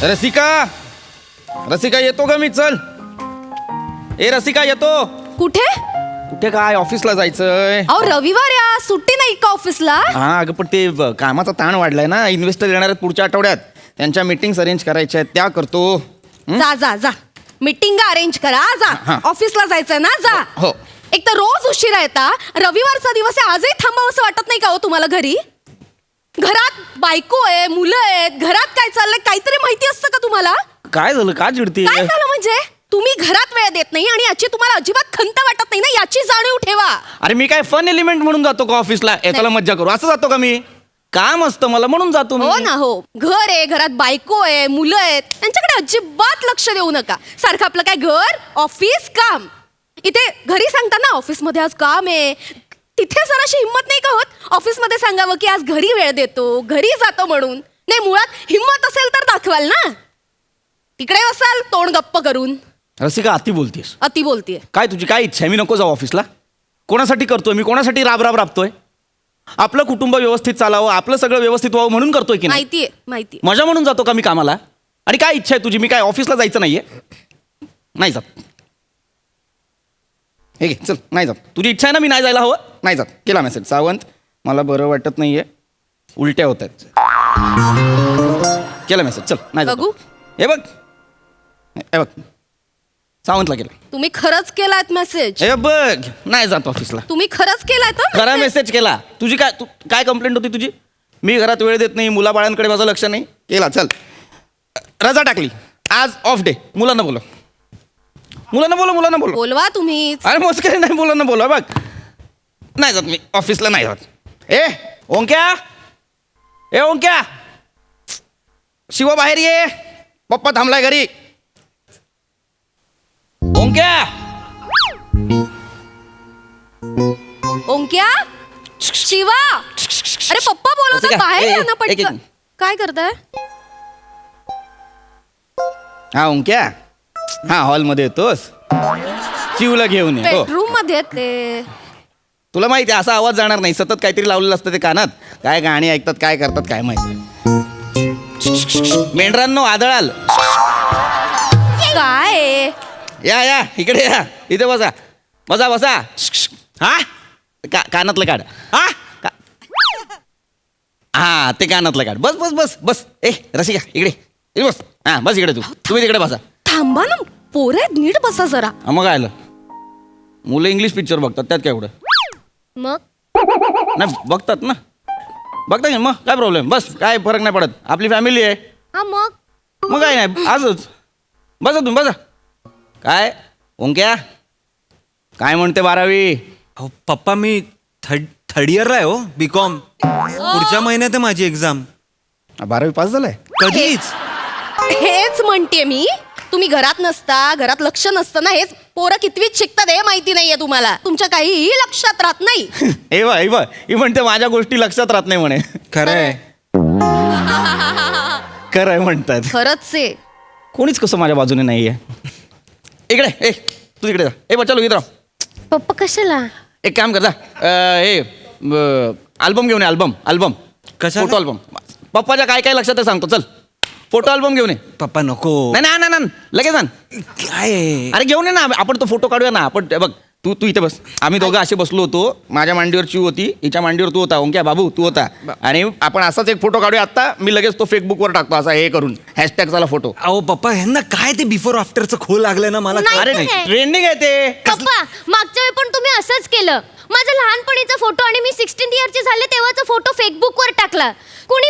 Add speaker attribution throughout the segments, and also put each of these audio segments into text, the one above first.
Speaker 1: रसिका, रसिका येतो का मी? चल. ए रसिका येतो.
Speaker 2: कुठे?
Speaker 1: कुठे काय? ऑफिसला जायचंय.
Speaker 2: अहो रविवार या, सुट्टी नाही का ऑफिसला?
Speaker 1: हा अगं पण ते कामाचा ताण वाढलाय ना. इन्व्हेस्टर येणार आहेत पुढच्या आठवड्यात. त्यांच्या मीटिंग्स अरेंज करायच्या आहेत, त्या करतो.
Speaker 2: जा जा जा, मीटिंग अरेंज करा. जा
Speaker 1: हा.
Speaker 2: ऑफिसला जायचंय ना, जा.
Speaker 1: हो.
Speaker 2: एक तर रोज उशिरा येता. रविवारचा दिवस आहे, आजही थांबावं असं वाटत नाही का हो तुम्हाला? घरी घरात बायको आहे, मुलं आहेत, घरात काय चाललंय काहीतरी माहिती असतं का तुम्हाला?
Speaker 1: काय झालं? का चिडते?
Speaker 2: काय झालं म्हणजे? तुम्ही घरात वेळ देत नाही आणि याची तुम्हाला अजिबात खंत वाटत नाही ना, याची जाणीव ठेवा.
Speaker 1: अरे मी काय फन एलिमेंट म्हणून जातो का ऑफिसला? याच्याला मज्जा करू असं जातो का मी? काम असतं मला म्हणून जातो मी.
Speaker 2: हो ना, हो. घर आहे, घरात बायको आहे, मुलं आहेत, त्यांच्याकडे अजिबात लक्ष देऊ नका. सारखं आपलं काय घर, ऑफिस, काम. इथे घरी सांगता ना ऑफिसमध्ये आज काम आहे, तिथे जराशी हिंमत नाही का होत ऑफिसमध्ये सांगावं की आज घरी वेळ देतो, घरी जातो म्हणून? नाही, मुळात हिंमत असेल तर दाखवाल ना. तिकडे बसाल तोंड गप्प करून.
Speaker 1: रसिका अति बोलतेस.
Speaker 2: अति बोलतीये.
Speaker 1: काय तुझी काय इच्छा आहे? मी नको जाऊ ऑफिसला? कोणासाठी करतोय मी? कोणासाठी राब राबतोय? आपलं कुटुंब व्यवस्थित चालावं, आपलं सगळं व्यवस्थित व्हावं म्हणून करतोय की नाही?
Speaker 2: माहितीये, माहितीये.
Speaker 1: मजा म्हणून जातो का मी कामाला? आणि काय इच्छा आहे तुझी? मी काय ऑफिसला जायचं नाहीये? नाही जात. हे घे, चल. नाही जात. तुझी इच्छा आहे ना मी नाही जायला हवं? नाही जात. केला मेसेज. सावंत, मला बरं वाटत नाहीये, उलट्या होत आहेत. केला मेसेज. चल. नाही जात.
Speaker 2: बघू.
Speaker 1: हे बघ, हे बघ, सावंतला केला.
Speaker 2: तुम्ही खरंच केलात मेसेज?
Speaker 1: हे बघ, नाही जात ऑफिसला.
Speaker 2: तुम्ही खरंच केलात हं
Speaker 1: खरा
Speaker 2: message?
Speaker 1: मेसेज केला. तुझी काय काय कंप्लेंट होती तुझी? मी घरात वेळ देत नाही, मुलाबाळांकडे माझं लक्ष नाही. केला. चल, रजा टाकली. आज ऑफ डे. मुलांना बोलव. मुलांना बोलव.
Speaker 2: बोलवा तुम्हीच.
Speaker 1: अरे मोजके नाही, मुलांना बोलवा. बघ, नाही जात मी ऑफिसला, नाही जात. ए ओंक्या, ए ओंक्या, शिवा बाहेर ये. पप्पा थांबलाय घरी. ओंक्या.
Speaker 2: ओंक्या, शिवा, अरे पप्पा बोलवतात,
Speaker 1: रसिका,
Speaker 2: बाहेर या ना
Speaker 1: एक-
Speaker 2: पटकन. काय करताय?
Speaker 1: हा ओंक्या, हा हॉलमध्ये येतोस? चिवला घेऊन ये. हो.
Speaker 2: बेडरूम मध्ये आहेत ते.
Speaker 1: तुला माहिती आहे असा आवाज जाणार नाही. सतत काहीतरी लावलेलं असतं ते कानात. काय गाणी ऐकतात, काय करतात काय माहिती. मेंढरांनो आदळाल.
Speaker 2: काय आहे?
Speaker 1: या या इकडे या. इथे बसा. बसा बसा. हा कानातलं काढ. हा हा ते कानातलं काढ. बस बस बस बस. ए रसिका इकडे इकडे बस. हा बस इकडे. तुम्ही तिकडे बसा.
Speaker 2: थांबा ना पोरे, नीट बसा जरा.
Speaker 1: मग काय आलं? मुलं इंग्लिश पिक्चर बघतात त्यात काय एवढं?
Speaker 2: मग
Speaker 1: नाही बघतात ना. बघता की मग काय प्रॉब्लेम? बस काय फरक नाही पडत. आपली फॅमिली आहे.
Speaker 2: हा
Speaker 1: मग काय नाही आजच. बसा तुम्ही बसा. काय ओंक्या काय म्हणते 12वी?
Speaker 3: अहो पप्पा, मी थर्ड इयरला आहे हो, बीकॉम. पुढच्या महिन्यात आहे माझी एक्झाम.
Speaker 1: 12वी पास झालाय?
Speaker 3: कधीच.
Speaker 2: हेच म्हणते मी, तुम्ही घरात नसता, घरात लक्ष नसतं ना. हेच पोरं कितवीत शिकतात हे माहिती नाहीये तुम्हाला. तुमच्या काहीही लक्षात राहत नाही.
Speaker 1: हे बघ ही म्हणते माझ्या गोष्टी लक्षात राहत नाही म्हणे.
Speaker 3: खरंय.
Speaker 1: खरंय म्हणतात.
Speaker 2: खरंच आहे.
Speaker 1: कोणीच कसं माझ्या बाजूने नाहीये. इकडे ए तू तिकडे जा. ए बच्चा लोक इधर आओ.
Speaker 2: पप्पा कशाला?
Speaker 1: एक काम कर जा. हे अल्बम घेऊन ये. अल्बम
Speaker 3: कशाला?
Speaker 1: Photo album. पप्पाच्या काय काय लक्षात आहे सांगतो. चल फोटो अल्बम घेऊन ये.
Speaker 3: पप्पा नको.
Speaker 1: नाही ना लगेच आण.
Speaker 3: काय आहे?
Speaker 1: अरे घेऊन ये ना. आपण तो फोटो काढूया ना. आपण बघ तू इथे बस. आम्ही दोघं असे बसलो होतो. माझ्या मांडीवर चिव होती, हिच्या मांडीवर तू होता. ओंक्या बाबू तू होता. आणि आपण असाच एक फोटो काढूया आत्ता. मी लगेच तो फेसबुकवर टाकतो असा हे करून हॅशटॅगचा फोटो.
Speaker 3: अहो पप्पा, ह्यांना काय ते बिफोर आफ्टरचं खोल लागलं ना मला.
Speaker 4: नाही.
Speaker 1: अरे
Speaker 4: नाही.
Speaker 1: ट्रेंडिंग आहे ते.
Speaker 4: पप्पा, मागच्या वेळी पण तुम्ही असंच केलं. माझा लहानपणीचा फोटो आणि मी 16 इयरचे झाले तेव्हाचा फोटो फेसबुकवर टाकला. कोणी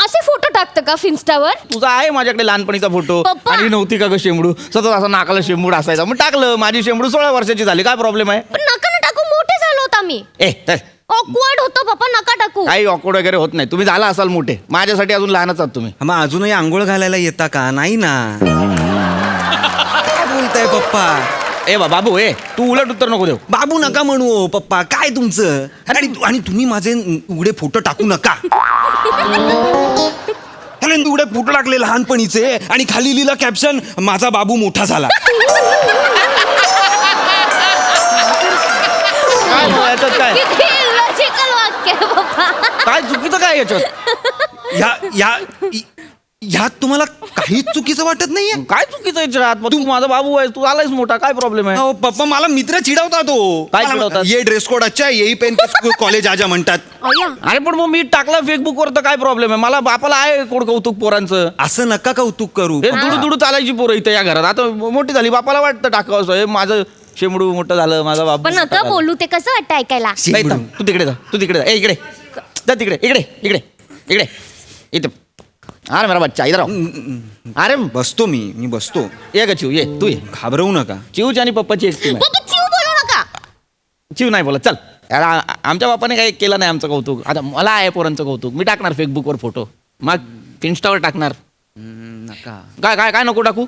Speaker 4: असे फोटो टाकतं का इन्स्टावर?
Speaker 1: तुझा आहे माझ्याकडे लहानपणीचा फोटो.
Speaker 4: पप्पा.
Speaker 1: आणि नव्हती का ग शेंबडू? सतत असा नाकाला शेंबूड असायचा. मग टाकलं. माझी शेंबडू 16 वर्षाची झाली. काय प्रॉब्लेम आहे?
Speaker 4: पण नका ना टाकू, मोठे झालो होता मी.
Speaker 1: ए चल.
Speaker 4: ऑकवर्ड होतो पप्पा, नका टाकू.
Speaker 1: काही ऑकवर्ड वगैरे होत नाही. तुम्ही झाला असाल मोठे. माझ्यासाठी अजून लहानच आहात तुम्ही.
Speaker 3: मग अजूनही आंघोळ घालायला येता का? नाही ना. काय बोलताय पप्पा?
Speaker 1: ए बाबू तू उलट उत्तर नको देऊ.
Speaker 3: बाबू नका म्हणू हो, पप्पा. काय तुमचं? आणि तुम्ही माझे उघडे फोटो टाकू नका. अरे उघडे फोटो टाकले लहानपणीचे आणि खाली लिहिला कॅप्शन, माझा बाबू मोठा झाला.
Speaker 1: काय मग याच्यात काय?
Speaker 4: किती लॉजिकल वाक्य आहे पप्पा.
Speaker 1: काय चुकीचं काय याच्यात?
Speaker 3: या या इ- ह्यात तुम्हाला काहीच चुकीचं वाटत नाहीये?
Speaker 1: काय चुकीचं आहे याच्यात? मग तू माझा बाबू आहे, तू आलायस मोठा, काय प्रॉब्लेम आहे?
Speaker 3: अहो पप्पा, मला मित्र चिडवता तो.
Speaker 1: काय चिडवतात?
Speaker 3: ये ड्रेस कोड अच्छा है, यही पेन के कॉलेज आजा म्हणतात.
Speaker 2: अय्या
Speaker 1: अरे पण मग मी टाकला फेसबुकवर तर काय प्रॉब्लेम आहे? मला बापाला आहे कोण कौतुक पोरांचं.
Speaker 3: असं नका कौतुक करू.
Speaker 1: हे दुडू दुडू चालायची पोरं इथं या घरात. आता मोठी झाली, बापाला वाटतं टाकावं असं. हे माझं शेमडू मोठं झालं, माझा बाप
Speaker 4: पण नका बोलू, ते कसं वाटतं ऐकायला.
Speaker 1: नाही, थांब. तू तिकडे जा, तू तिकडे जा. ए इकडे जा, तिकडे इकडे इकडे इकडे इथं. अरे मेरा बच्चा इधर आओ. अरे
Speaker 3: बसतो मी बसतो.
Speaker 1: ये ग चिव, ये तू ये.
Speaker 3: घाबरवू नका.
Speaker 1: चिवची आणि पप्पाची एक टीम आहे.
Speaker 4: पप्पा चिव बोलू नका.
Speaker 1: चिव नाही बोलत. चल यार, आमच्या बापाने काही केलं नाही आमचं कौतुक. आता मला आहे पोरांचं कौतुक. मी टाकणार फेसबुकवर फोटो, मग इन्स्टावर टाकणार.
Speaker 3: नका.
Speaker 1: काय काय काय नको टाकू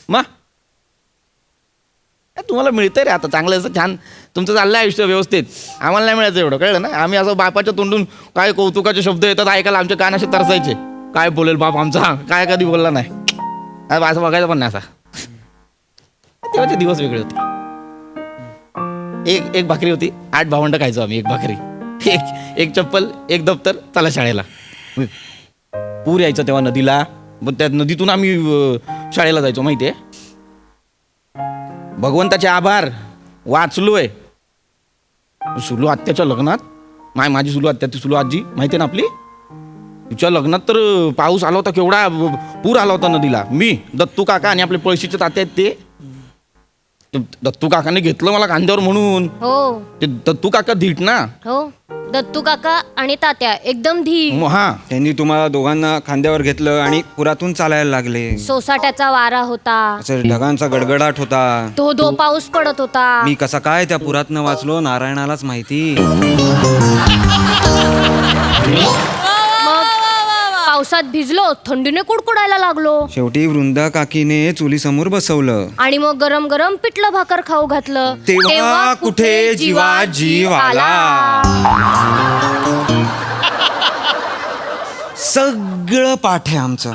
Speaker 1: मग? तुम्हाला मिळतंय रे आता चांगलं असं छान तुमचं चाललं आयुष्य व्यवस्थित. आम्हाला नाही मिळायचं एवढं, कळलं ना? आम्ही असं बापाच्या तोंडून काय कौतुकाचे शब्द येतात ऐकायला, आमच्या कान असे तरसायचे. काय बोलेल बाप आमचा, काय कधी बोलला नाही. आता असं बघायचं पण नाही. असा तेव्हाचे दिवस वेगळे होते. एक भाकरी होती, 8 भावंड खायचो आम्ही. एक भाकरी, एक चप्पल, एक दप्तर, चला शाळेला. पूर यायचं तेव्हा नदीला, मग त्या नदीतून आम्ही शाळेला जायचो. माहिती आहे, भगवंताचे आभार, वाचलोय. सुलू आत्याच्या लग्नात, माझी सुलू आत्या, ती सुलू आजी माहिती आहे ना आपली, तिच्या लग्नात तर पाऊस आला होता, केवढा पूर आला होता नदीला. मी, दत्तू काका आणि आपले पळशीचे तात्या आहेत ते दत्तू काकाने घेतलं मला खांद्यावर म्हणून.
Speaker 4: हो
Speaker 1: ते दत्तू काका धीट ना.
Speaker 4: हो, दत्तू काका आणि तात्या एकदम धी.
Speaker 1: हा,
Speaker 3: त्यांनी तुम्हाला दोघांना खांद्यावर घेतलं आणि पुरातून चालायला लागले.
Speaker 4: सोसाट्याचा वारा होता,
Speaker 3: असं ढगांचा गडगडाट होता.
Speaker 4: धो पाऊस पडत होता.
Speaker 3: मी कसा काय त्या पुरातनं वाचलो नारायणालाच माहिती.
Speaker 4: मग पावसात भिजलो, थंडीने कुडकुडायला लागलो.
Speaker 3: शेवटी वृंदा काकीने चुलीसमोर बसवलं.
Speaker 4: आणि मग गरम गरम पिठलं भाकर खाऊ घातलं.
Speaker 3: तेव्हा कुठे जीवा जीव आला. सगळं पाठ आहे आमचं.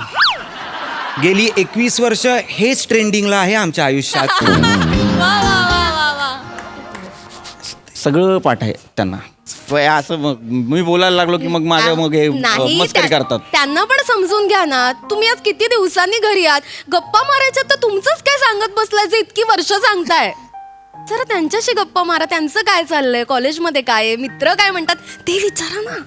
Speaker 3: गेली 21 वर्ष हेच ट्रेंडिंगला आहे आमच्या आयुष्यात.
Speaker 1: सगळं पाठ आहे त्यांना. असं मग मी बोलायला लागलो की मग माझं मग हे
Speaker 2: नाही,
Speaker 1: मस्करी करतात.
Speaker 2: त्यांना पण समजून घ्या ना. तुम्ही आज किती दिवसांनी घरी आहात, गप्पा मारायच्या तर तुमचंच काय सांगत बसलायचं, इतकी वर्ष सांगताय. जरा त्यांच्याशी गप्पा मारा. त्यांचं काय चाललंय, कॉलेजमध्ये काय आहे, मित्र काय म्हणतात ते विचारा ना.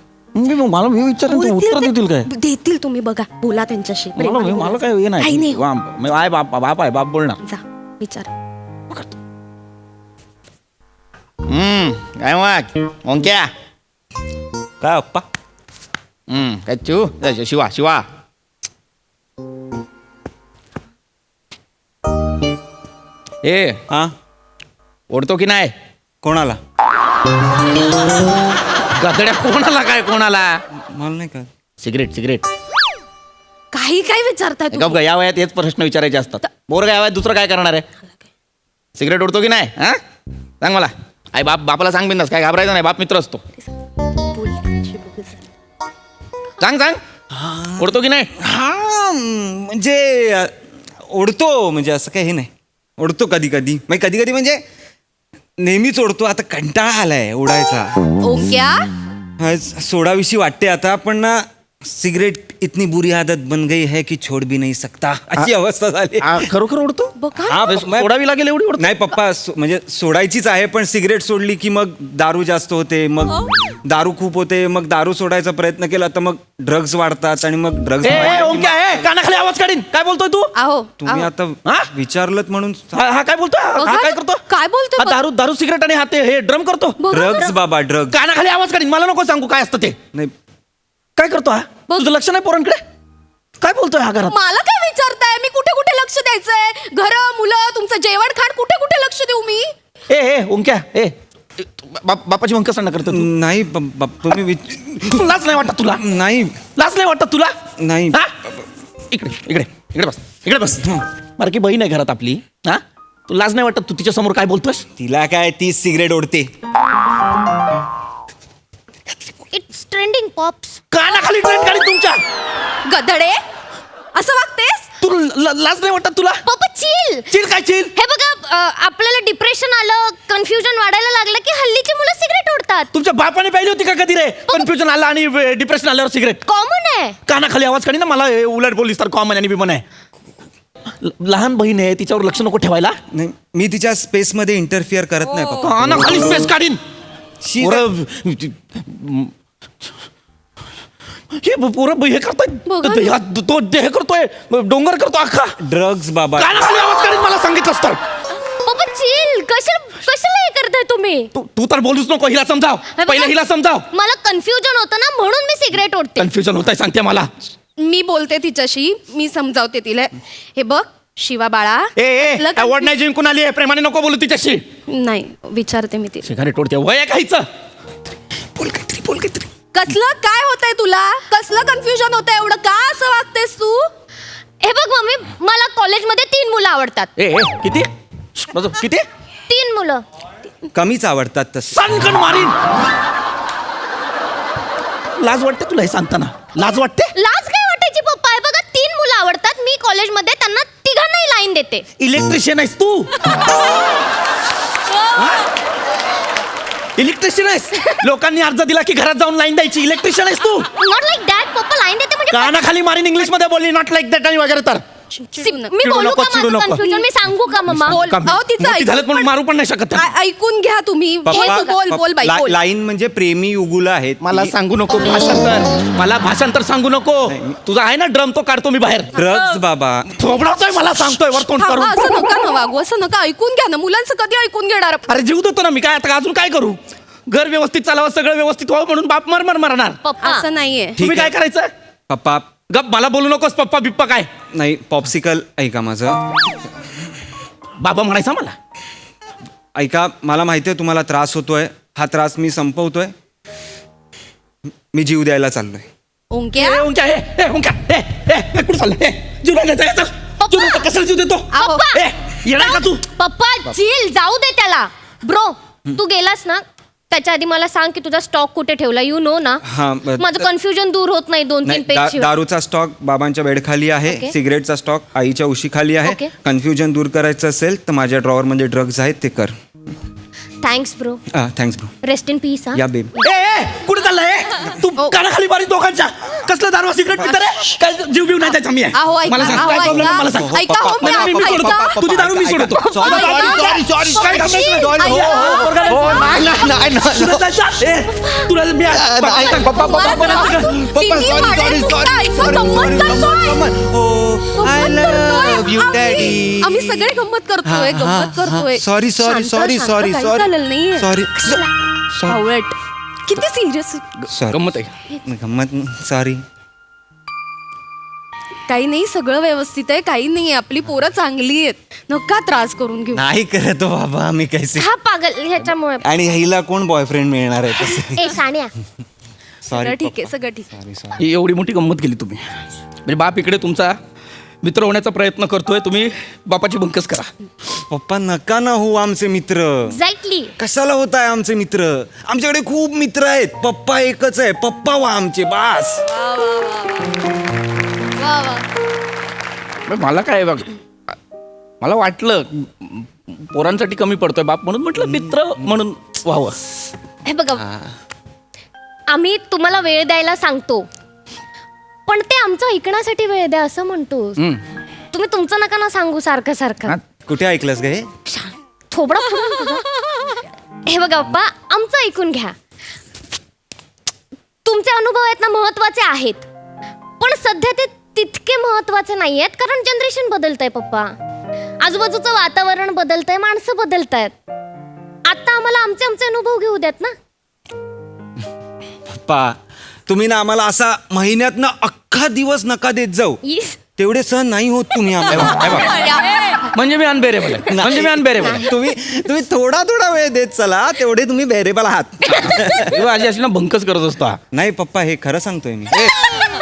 Speaker 1: मला मी विचारेन, ते उत्तर देतील काय?
Speaker 2: देतील, तुम्ही बघा, बोला त्यांच्याशी.
Speaker 1: मला काय हे
Speaker 2: काही
Speaker 1: नाही.
Speaker 2: नाही.
Speaker 1: आहे बाप आहे, बाप बोलणार.
Speaker 2: जा विचारा.
Speaker 1: काय मग ओंक्या?
Speaker 3: काय अप्पा?
Speaker 1: काय चू शिवा शिवा. ए
Speaker 3: हा,
Speaker 1: ओढतो की नाही?
Speaker 3: कोणाला?
Speaker 1: गधड्या कोणाला काय कोणाला?
Speaker 3: मला नाही का.
Speaker 1: सिगरेट
Speaker 2: काही काय विचारताय
Speaker 1: गप
Speaker 2: तुम्ही?
Speaker 1: या वयात हेच प्रश्न विचारायचे असतात. पोरं या वयात दुसरं काय करणार आहे? सिगरेट ओढतो की नाही? हा, सांग मला. आई बापाला सांग बिंदास, काय घाबरायचं नाही, बाप मित्र असतो. सांग ओढतो की नाही?
Speaker 3: हा, म्हणजे ओढतो, म्हणजे असं काही हे नाही. ओढतो कधी कधी, म्हणजे नेहमीच ओढतो. आता कंटाळा आलाय ओढायचा.
Speaker 2: ओक्या,
Speaker 3: सोडाविषयी वाटते आता, पण ना सिगरेट इतनी बुरी आदत बन गई है की छोड़ भी नहीं सकता, अशी अवस्था झाली.
Speaker 1: खरोखर ओढतो?
Speaker 2: बघा.
Speaker 3: हा,
Speaker 1: सोडावी लागेल एवढी ओढतो?
Speaker 3: नाही पप्पा, म्हणजे सोडायचीच आहे, पण सिगरेट सोडली की मग दारू जास्त होते, मग दारू खूप होते, मग दारू सोडायचा प्रयत्न केला तर मग ड्रग्ज वाढतात, आणि मग ड्रग्ज
Speaker 1: कानाखाली आवाज काढीन. काय बोलतोय तू?
Speaker 2: आहो
Speaker 3: तुम्ही आता
Speaker 1: हा?
Speaker 3: विचारलं म्हणून.
Speaker 1: हा काय बोलतोय? हा काय करतो?
Speaker 2: काय बोलतोय?
Speaker 1: हा, दारू सिगरेट आणि हाते हे ड्रम करतो.
Speaker 3: ड्रग्ज बाबा, ड्रग्ज.
Speaker 1: कानाखाली आवाज काढीन. मला नको सांगू काय असतं ते.
Speaker 3: नाही,
Speaker 1: काय करतो हा? तुझं लक्ष नाही पोरांकडे? काय बोलतोय हा घरात?
Speaker 2: मला काय विचारताय? मी कुठे कुठे लक्ष द्यायचंय? घर, मुलं, तुमचं जेवण खाण, कुठे कुठे लक्ष देऊ मी?
Speaker 1: ए ओंक्या, बापाची वंक सांग करतो तू.
Speaker 3: नाही तुम्ही
Speaker 1: लाज नाही वाटत तुला?
Speaker 3: नाही,
Speaker 1: लाज नाही वाटत तुला?
Speaker 3: नाही.
Speaker 1: हा? इकडे बस. बारकी बहीण आहे घरात आपली. हा, तू लाज नाही वाटत? तू तिच्या समोर काय बोलतोस?
Speaker 3: तिला काय, ती सिगरेट ओढते.
Speaker 4: It's trending pops.
Speaker 1: कानाखाली ट्रेंड काढी तुमच्या.
Speaker 2: गधडे, असं वागतेस?
Speaker 1: तू लाज नाही वाटत तुला?
Speaker 4: पप्पा चिल.
Speaker 1: चिल काय चिल?
Speaker 4: हे बघा, आपल्याला डिप्रेशन आलं, कन्फ्युजन वाढायला लागलं की हल्लीची मुलं सिगरेट ओढतात.
Speaker 1: तुमच्या बापाने पाहिली होती का कधी रे कन्फ्युजन आला आणि डिप्रेशन आल्यावर सिगरेट?
Speaker 4: कॉमन आहे. आहे
Speaker 1: कानाखाली आवाज काढी ना, मला हे उलट बोललीस तर कॉमन आणि बिमन आहे. लहान बहीण आहे, तिच्यावर लक्ष नको ठेवायला.
Speaker 3: नाही मी तिच्या स्पेस मध्ये इंटरफिअर करत नाही पप्पा.
Speaker 1: कानाखाली स्पेस काढीन.
Speaker 3: शी-
Speaker 1: हे पोरं हे
Speaker 2: बघा
Speaker 1: करताय, तो हे करतोय, डोंगर करतो अख्खा.
Speaker 3: ड्रग्ज बाबा.
Speaker 1: कानाखाली आवाज काढीन मला सांगितलंस तर.
Speaker 4: पप्पा चिल, कशाला हे करताय तुम्ही?
Speaker 1: तू तर बोलूच नको, हिला समजाव,
Speaker 4: हे
Speaker 1: पहिले
Speaker 4: बघा,
Speaker 1: हिला समजाव.
Speaker 4: मला कन्फ्युजन होतं ना म्हणून मी सिगरेट ओढते.
Speaker 1: कन्फ्युजन होत आहे सांगते मला.
Speaker 2: मी बोलते तिच्याशी, मी समजावते तिला. हे बघ शिवा बाळा,
Speaker 1: ए
Speaker 2: कसलं
Speaker 1: अवॉर्ड नाही जिंकून आली आहे, प्रेमाने नको बोलू तिच्याशी.
Speaker 2: नाही विचारते मी तिला.
Speaker 1: सिगारेट ओढते, वय आहे काहीचं. बोल काहीतरी.
Speaker 2: कसलं काय होतंय तुला? कसलं कन्फ्युजन होतंय एवढं? का असं वागतेस तू?
Speaker 4: हे बघ मम्मी, मला कॉलेजमध्ये 3 मुलं आवडतात.
Speaker 1: ए किती किती
Speaker 4: 3 मुलं.
Speaker 3: कमीच आवडतात तसं.
Speaker 1: सनकन मारीन. लाज वाटते तुला हे सांगताना? लाज वाटते?
Speaker 4: लाज काय वाटायची पप्पा? हे बघा 3 मुलं आवडतात. मी कॉलेजमध्ये त्यांना तिघांनाही लाईन देते.
Speaker 1: इलेक्ट्रिशियन आहेस तू? इलेक्ट्रिशियन आहेस? लोकांनी अर्ज दिला की घरात जाऊन लाईन द्यायची. इलेक्ट्रिशियन आहेस तू?
Speaker 4: नॉट लाईक दॅट पप्पा, लाईन देते म्हणजे
Speaker 1: कानाखाली मारीन इंग्लिश मध्ये बोलली, नॉट लाईक दॅट आणि वगैरे. तर
Speaker 2: चिडू नका.
Speaker 4: मी
Speaker 1: चिडू
Speaker 4: बोलू
Speaker 1: नको,
Speaker 4: का
Speaker 1: चिडू
Speaker 4: माझं
Speaker 1: नको.
Speaker 4: कन्फ्युजन? मी सांगू का मम्मा?
Speaker 2: बोल. अहो, तिचं
Speaker 1: मोठी झालेत म्हणून
Speaker 2: ऐकून
Speaker 1: मारू पण नाही शकत.
Speaker 2: ऐकून घ्या तुम्ही. हे तू बोल बाई बोल.
Speaker 3: लाईन म्हणजे प्रेमी युगुला आहेत.
Speaker 1: मला सांगू नको भाषांतर. मला भाषांतर सांगू नको. तुझा आहे ना ड्रम, तो काढतो मी बाहेर.
Speaker 3: ड्रग्ज बाबा.
Speaker 1: थोबडावतोय मला, सांगतोय वर तोंड
Speaker 2: हा,
Speaker 1: करून.
Speaker 2: असं नका ना वागू, असं नका. ऐकून घ्या ना, मुलांचं कधी ऐकून घेणार?
Speaker 1: अरे जीव देतो ना मी, काय आता अजून काय करू? घर व्यवस्थित चालावं, सगळं व्यवस्थित व्हावं म्हणून बाप मरणार.
Speaker 4: पप्पा
Speaker 2: असं नाहीये.
Speaker 1: तुम्ही काय
Speaker 3: आहे.
Speaker 1: करायचं?
Speaker 3: पप्पा
Speaker 1: गप, मला बोलू नकोस पप्पा बिप्पा काय.
Speaker 3: नाही पॉप्सिकल ऐका माझं.
Speaker 1: बाबा म्हणायचा मला.
Speaker 3: ऐका, मला माहिती आहे तुम्हाला त्रास होतोय. हा त्रास मी संपवतोय. मी जीव द्यायला चाललोय.
Speaker 2: ओंक्या
Speaker 1: ओंक्या, कुठं चाललंय? जीव नाही द्यायचा, चल. जीव देतो, कशाला जीव देतो?
Speaker 2: अहो.
Speaker 1: ए, येणार का तू?
Speaker 4: पप्पा चिल, जाऊ दे त्याला. ब्रो तू गेलास ना, त्याच्या आधी मला सांग की तुझा स्टॉक कुठे ठेवला. यू नो ना,
Speaker 3: हा,
Speaker 4: माझं कन्फ्युजन दूर होत नाही 2-3
Speaker 3: नाही,
Speaker 4: पेज.
Speaker 3: दारूचा स्टॉक बाबांच्या बेडखाली आहे.
Speaker 4: Okay.
Speaker 3: सिगरेटचा स्टॉक आईच्या उशीखाली आहे.
Speaker 4: Okay.
Speaker 3: कन्फ्युजन दूर करायचं असेल तर माझ्या ड्रॉवर मध्ये ड्रग्ज आहेत, ते कर.
Speaker 4: Thanks bro.
Speaker 3: Thanks bro.
Speaker 4: Rest in peace.
Speaker 3: या बेबी.
Speaker 1: कुठे चाललंय तू? कानाखाली मारी दोघांच्या. कसलं दारू सिगरेट पितर आहे? काय जीव बिव नाही त्याचा? मी आहे.
Speaker 2: अहो, ऐका,
Speaker 1: मला सांग,
Speaker 2: अहो,
Speaker 1: काय प्रॉब्लेम
Speaker 2: ऐका.
Speaker 1: मला सांग.
Speaker 2: ऐका, हो, मी
Speaker 1: नाही, मी
Speaker 2: ऐका.
Speaker 1: सोडतो. तुझी दारू मी सोडतो.
Speaker 3: Sorry,
Speaker 1: काय
Speaker 2: sorry,
Speaker 1: थांबायचं
Speaker 2: sorry,
Speaker 1: नाही?
Speaker 2: sorry.
Speaker 1: हो, हो, नाही. तुला जायचं? ए, तुला मी पप्पा
Speaker 2: आम्ही सगळे गंमत करतोय.
Speaker 3: Sorry sorry sorry sorry sorry sorry
Speaker 2: sorry. किती सिरियस.
Speaker 3: सॉरी.
Speaker 1: गंमत आहे.
Speaker 3: गंमत. सॉरी.
Speaker 2: काही नाही, सगळं व्यवस्थित आहे. काही नाही, आपली पोरं चांगली आहेत. नका त्रास करून घेऊ.
Speaker 3: नाही करत हो बाबा आम्ही कैसे.
Speaker 4: हा पागल ह्याच्यामुळे.
Speaker 3: आणि हिला कोण बॉयफ्रेंड मिळणार आहे तसे.
Speaker 4: ए सानिया,
Speaker 2: सगळं
Speaker 3: सॉरी
Speaker 2: ठीक आहे, सगळं ठीक आहे.
Speaker 3: Sorry sorry.
Speaker 1: ही एवढी मोठी गंमत केली तुम्ही. म्हणजे बाप इकडे तुमचा मित्र होण्याचा प्रयत्न करतोय, तुम्ही बापाची बंकस करा.
Speaker 3: पप्पा नका ना हो आमचे मित्र.
Speaker 4: एक्झॅक्टली.
Speaker 3: कशाला होत आहे आमचे मित्र? आमच्याकडे खूप मित्र आहेत. पप्पा एकच आहे. पप्पा व्हा आमचे बास.
Speaker 1: मला काय बघ, मला वाटलं पोरांसाठी कमी पडतोय बाप, म्हणून म्हटलं मित्र म्हणून व्हावं.
Speaker 4: हे बघा, आम्ही तुम्हाला वेळ द्यायला सांगतो, पण ते आमचं ऐकण्यासाठी वेळ द्या असं म्हणतो. तुम्ही तुमचं नका ना सांगू सारखं सारखं.
Speaker 1: हा?
Speaker 3: कुठे ऐकलंस ग हे?
Speaker 4: थोबडा फुगून तुझं. हे बघा पप्पा, आमचं ऐकून घ्या. तुमचे अनुभव आहेत ना, महत्वाचे आहेत, पण सध्या ते तितके महत्वाचे नाही आहेत, कारण जनरेशन बदलतंय पप्पा. आजूबाजूचं वातावरण बदलतंय, माणसं बदलतायत. आता आम्हाला आमचे आमचे अनुभव घेऊ द्यात ना.
Speaker 3: पप्पा तुम्ही ना आम्हाला असा महिन्यातनं अख्खा दिवस नका देत जाऊ.
Speaker 4: येस.
Speaker 3: तेवढे सण नाही होत तुम्ही आम्हाला.
Speaker 1: म्हणजे मी अनबेरेबल आहे. म्हणजे मी अनबेरेबल आहे.
Speaker 3: तुम्ही थोडा थोडा वेळ देत चला, तेवढे तुम्ही बेरेबल आहात.
Speaker 1: अशी अशी ना भंकच करत असतो हा.
Speaker 3: नाही पप्पा हे खरं सांगतोय मी.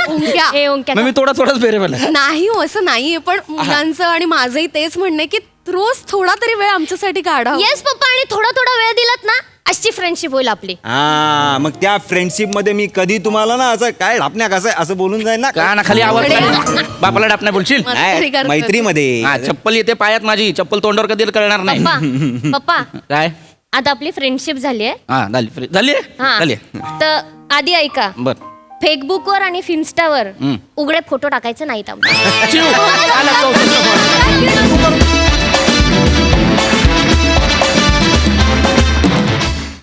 Speaker 2: ओंक्या.
Speaker 4: ए ओंक्या,
Speaker 1: मग मी थोडाच बेरेबल आहे.
Speaker 2: नाही हो, असं नाहीये. पण मुलांचं आणि माझंही तेच म्हणणं आहे की रोज थोडा तरी वेळ आमच्यासाठी काढा.
Speaker 4: येस पप्पा, आणि थोडा थोडा वेळ दिलात ना, अशी फ्रेंडशिप होईल आपली.
Speaker 3: हा मग त्या फ्रेंडशिप मध्ये मी कधी तुम्हाला ना असं काय ढापण्या कसं असं बोलून जाईल ना.
Speaker 1: कानाखाली आवाज काढ. बापाला डापण्या बोलशील?
Speaker 2: मस्करी करतोय.
Speaker 3: मैत्रीमध्ये.
Speaker 1: हा, चप्पल येते पायात माझी, चप्पल तोंडावर कधी कळणार नाही.
Speaker 4: पप्पा पप्पा,
Speaker 1: काय?
Speaker 4: आता आपली फ्रेंडशिप झाली आहे.
Speaker 1: हा झाली झाली
Speaker 4: हा,
Speaker 1: झाली.
Speaker 4: तर आधी ऐका.
Speaker 1: बर.
Speaker 4: फेसबुकवर आणि फिन्स्टावर उघडे फोटो टाकायचे नाहीत आम्हाला.
Speaker 1: चिव, आला तो.